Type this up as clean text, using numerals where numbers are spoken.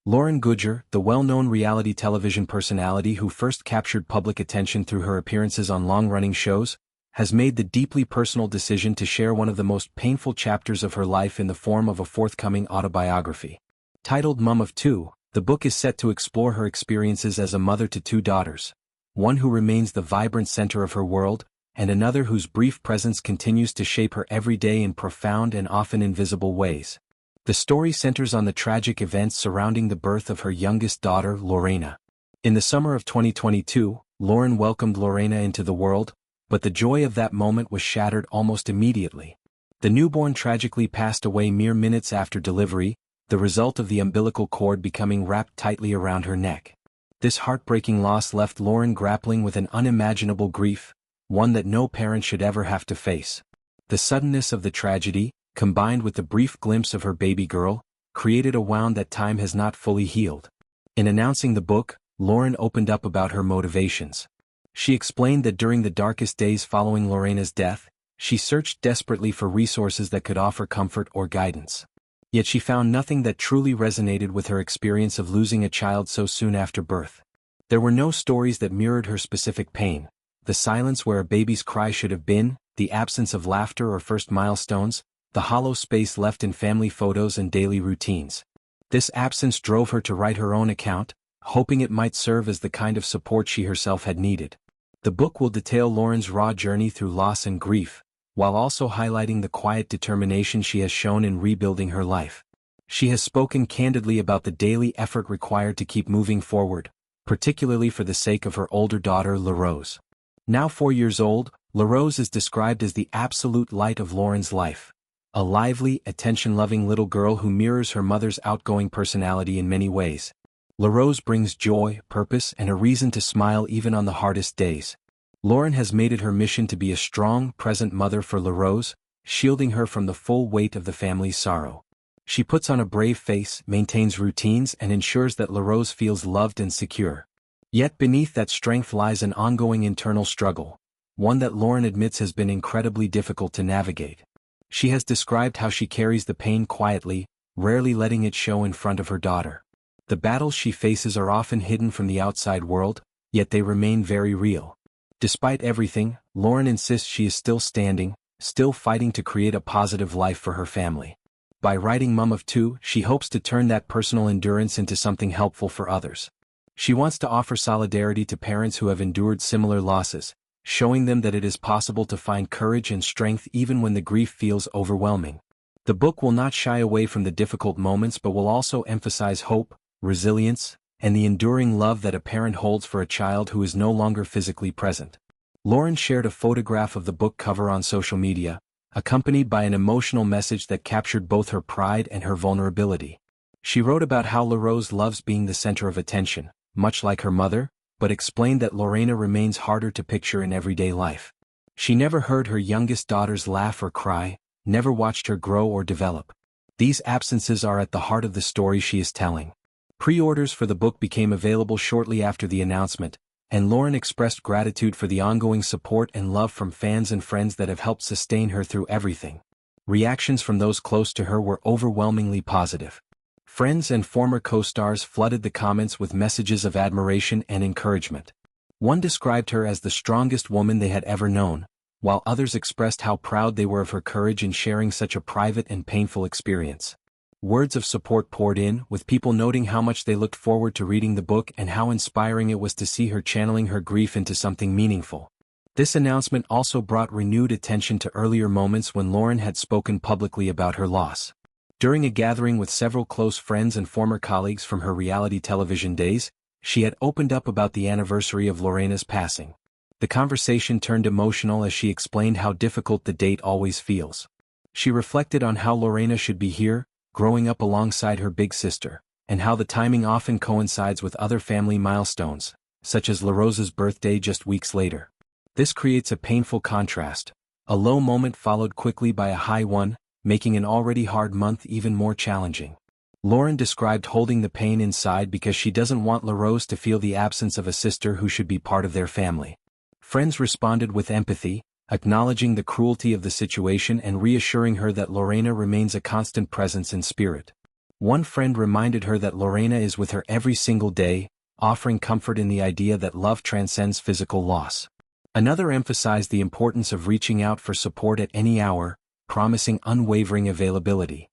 Lauren Goodger, the well-known reality television personality who first captured public attention through her appearances on long-running shows, has made the deeply personal decision to share one of the most painful chapters of her life in the form of a forthcoming autobiography. Titled Mom of Two, the book is set to explore her experiences as a mother to two daughters, one who remains the vibrant center of her world, and another whose brief presence continues to shape her every day in profound and often invisible ways. The story centers on the tragic events surrounding the birth of her youngest daughter, Lorena. In the summer of 2022, Lauren welcomed Lorena into the world, but the joy of that moment was shattered almost immediately. The newborn tragically passed away mere minutes after delivery, the result of the umbilical cord becoming wrapped tightly around her neck. This heartbreaking loss left Lauren grappling with an unimaginable grief, one that no parent should ever have to face. The suddenness of the tragedy, combined with the brief glimpse of her baby girl, created a wound that time has not fully healed. In announcing the book, Lauren opened up about her motivations. She explained that during the darkest days following Lorena's death, she searched desperately for resources that could offer comfort or guidance. Yet she found nothing that truly resonated with her experience of losing a child so soon after birth. There were no stories that mirrored her specific pain: the silence where a baby's cry should have been, the absence of laughter or first milestones, the hollow space left in family photos and daily routines. This absence drove her to write her own account, hoping it might serve as the kind of support she herself had needed. The book will detail Lauren's raw journey through loss and grief, while also highlighting the quiet determination she has shown in rebuilding her life. She has spoken candidly about the daily effort required to keep moving forward, particularly for the sake of her older daughter, LaRose. Now 4 years old, LaRose is described as the absolute light of Lauren's life. A lively, attention-loving little girl who mirrors her mother's outgoing personality in many ways. LaRose brings joy, purpose, and a reason to smile even on the hardest days. Lauren has made it her mission to be a strong, present mother for LaRose, shielding her from the full weight of the family's sorrow. She puts on a brave face, maintains routines, and ensures that LaRose feels loved and secure. Yet beneath that strength lies an ongoing internal struggle, one that Lauren admits has been incredibly difficult to navigate. She has described how she carries the pain quietly, rarely letting it show in front of her daughter. The battles she faces are often hidden from the outside world, yet they remain very real. Despite everything, Lauren insists she is still standing, still fighting to create a positive life for her family. By writing Mom of Two, she hopes to turn that personal endurance into something helpful for others. She wants to offer solidarity to parents who have endured similar losses, showing them that it is possible to find courage and strength even when the grief feels overwhelming. The book will not shy away from the difficult moments but will also emphasize hope, resilience, and the enduring love that a parent holds for a child who is no longer physically present. Lauren shared a photograph of the book cover on social media, accompanied by an emotional message that captured both her pride and her vulnerability. She wrote about how LaRose loves being the center of attention, much like her mother, but explained that Lorena remains harder to picture in everyday life. She never heard her youngest daughters laugh or cry, never watched her grow or develop. These absences are at the heart of the story she is telling. Pre-orders for the book became available shortly after the announcement, and Lauren expressed gratitude for the ongoing support and love from fans and friends that have helped sustain her through everything. Reactions from those close to her were overwhelmingly positive. Friends and former co-stars flooded the comments with messages of admiration and encouragement. One described her as the strongest woman they had ever known, while others expressed how proud they were of her courage in sharing such a private and painful experience. Words of support poured in, with people noting how much they looked forward to reading the book and how inspiring it was to see her channeling her grief into something meaningful. This announcement also brought renewed attention to earlier moments when Lauren had spoken publicly about her loss. During a gathering with several close friends and former colleagues from her reality television days, she had opened up about the anniversary of Lorena's passing. The conversation turned emotional as she explained how difficult the date always feels. She reflected on how Lorena should be here, growing up alongside her big sister, and how the timing often coincides with other family milestones, such as LaRose's birthday just weeks later. This creates a painful contrast. A low moment followed quickly by a high one, making an already hard month even more challenging. Lauren described holding the pain inside because she doesn't want LaRose to feel the absence of a sister who should be part of their family. Friends responded with empathy, acknowledging the cruelty of the situation and reassuring her that Lorena remains a constant presence in spirit. One friend reminded her that Lorena is with her every single day, offering comfort in the idea that love transcends physical loss. Another emphasized the importance of reaching out for support at any hour, promising unwavering availability.